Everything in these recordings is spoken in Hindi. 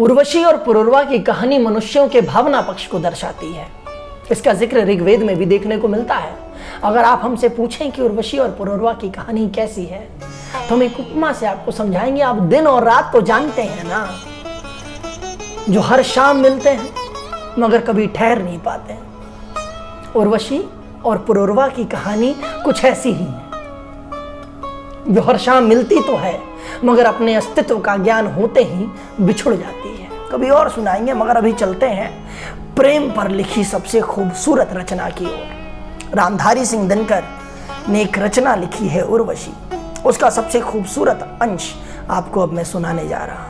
उर्वशी और पुरुरवा की कहानी मनुष्यों के भावना पक्ष को दर्शाती है। इसका जिक्र ऋग्वेद में भी देखने को मिलता है। अगर आप हमसे पूछें कि उर्वशी और पुरुरवा की कहानी कैसी है, तो हम एक उपमा से आपको समझाएंगे। आप दिन और रात तो जानते हैं ना, जो हर शाम मिलते हैं मगर कभी ठहर नहीं पाते हैं। उर्वशी और पुरुरवा की कहानी कुछ ऐसी ही है, जो हर शाम मिलती तो है मगर अपने अस्तित्व का ज्ञान होते ही बिछुड़ जाती है। कभी और सुनाएंगे, मगर अभी चलते हैं प्रेम पर लिखी सबसे खूबसूरत रचना की ओर। रामधारी सिंह दिनकर ने एक रचना लिखी है उर्वशी, उसका सबसे खूबसूरत अंश आपको अब मैं सुनाने जा रहा हूं।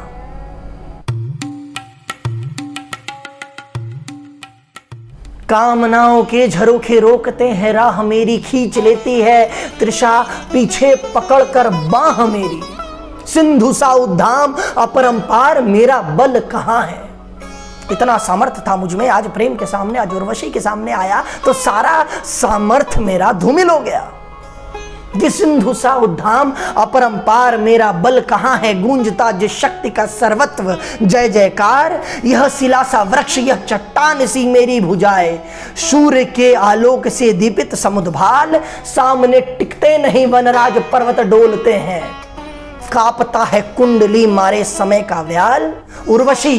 कामनाओं के झरोखे रोकते हैं राह मेरी, खींच लेती है तृषा पीछे पकड़कर बाह मेरी। सिंधु सा उद्धाम अपरंपार मेरा बल कहाँ है। इतना सामर्थ्य था मुझ में, आज प्रेम के सामने, आज उर्वशी के सामने आया तो सारा सामर्थ्य मेरा धूमिल हो गया। कि सिंधु सा उद्धाम अपरंपार मेरा बल कहाँ है, गूंजता जिस शक्ति का सर्वत्व जय जयकार। यह शिला सा वृक्ष, यह चट्टान सी मेरी भुजाएं, सूर्य के आलोक से दीपित समुद्भाल। सामने टिकते नहीं वनराज पर्वत डोलते हैं, कांपता है कुंडली मारे समय का व्याल। उर्वशी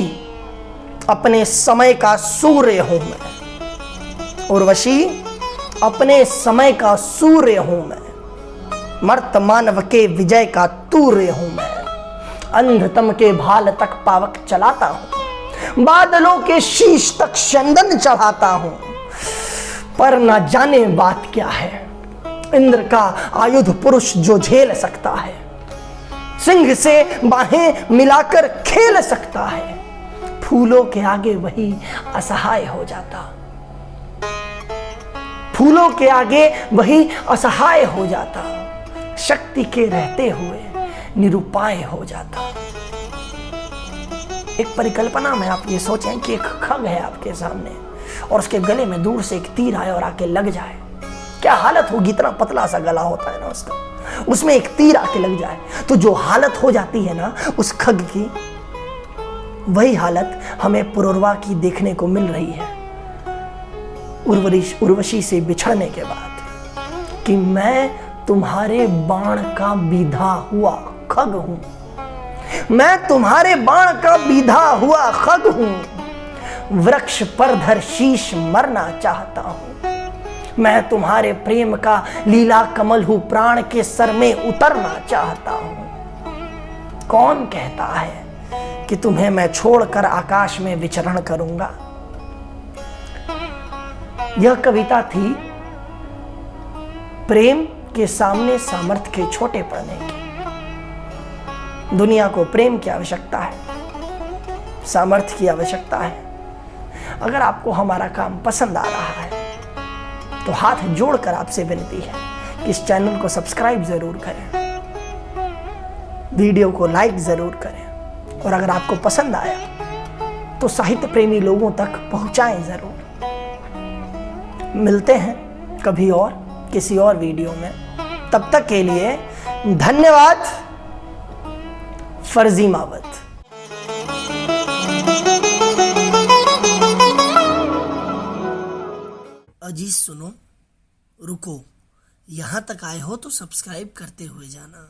अपने समय का सूर्य हूं मैं, उर्वशी अपने समय का सूर्य हूं मैं, मर्त मानव के विजय का तूर्य हूं मैं। अंधतम के भाल तक पावक चलाता हूं, बादलों के शीश तक चंदन चढ़ाता हूं। पर न जाने बात क्या है, इंद्र का आयुध पुरुष जो झेल सकता है, सिंह से बाहें मिलाकर खेल सकता है। फूलों के आगे वही असहाय हो जाता, फूलों के आगे वही असहाय हो जाता, शक्ति के रहते हुए निरुपाय हो जाता। एक परिकल्पना में आप ये सोचें कि एक खग है आपके सामने और उसके गले में दूर से एक तीर आए और आके लग जाए, क्या हालत होगी। इतना पतला सा गला होता है ना उसका, उसमें एक तीर आके लग जाए तो जो हालत हो जाती है ना उस खग की, वही हालत हमें पुरुरवा की देखने को मिल रही है उर्वशी से बिछड़ने के बाद। कि मैं तुम्हारे बाण का बीधा हुआ खग हूं, मैं तुम्हारे बाण का बीधा हुआ खग हूं। वृक्ष पर धर शीश मरना चाहता हूं, मैं तुम्हारे प्रेम का लीला कमल हूं, प्राण के सर में उतरना चाहता हूं। कौन कहता है कि तुम्हें मैं छोड़कर आकाश में विचरण करूंगा। यह कविता थी प्रेम के सामने सामर्थ्य के छोटे पड़ने की। दुनिया को प्रेम की आवश्यकता है, सामर्थ्य की आवश्यकता है। अगर आपको हमारा काम पसंद आ रहा है तो हाथ जोड़कर आपसे विनती है कि इस चैनल को सब्सक्राइब जरूर करें, वीडियो को लाइक जरूर करें, और अगर आपको पसंद आया तो साहित्य प्रेमी लोगों तक पहुंचाएं जरूर। मिलते हैं कभी और किसी और वीडियो में, तब तक के लिए धन्यवाद। फर्जी मावत। अजी सुनो, रुको, यहां तक आए हो तो सब्सक्राइब करते हुए जाना।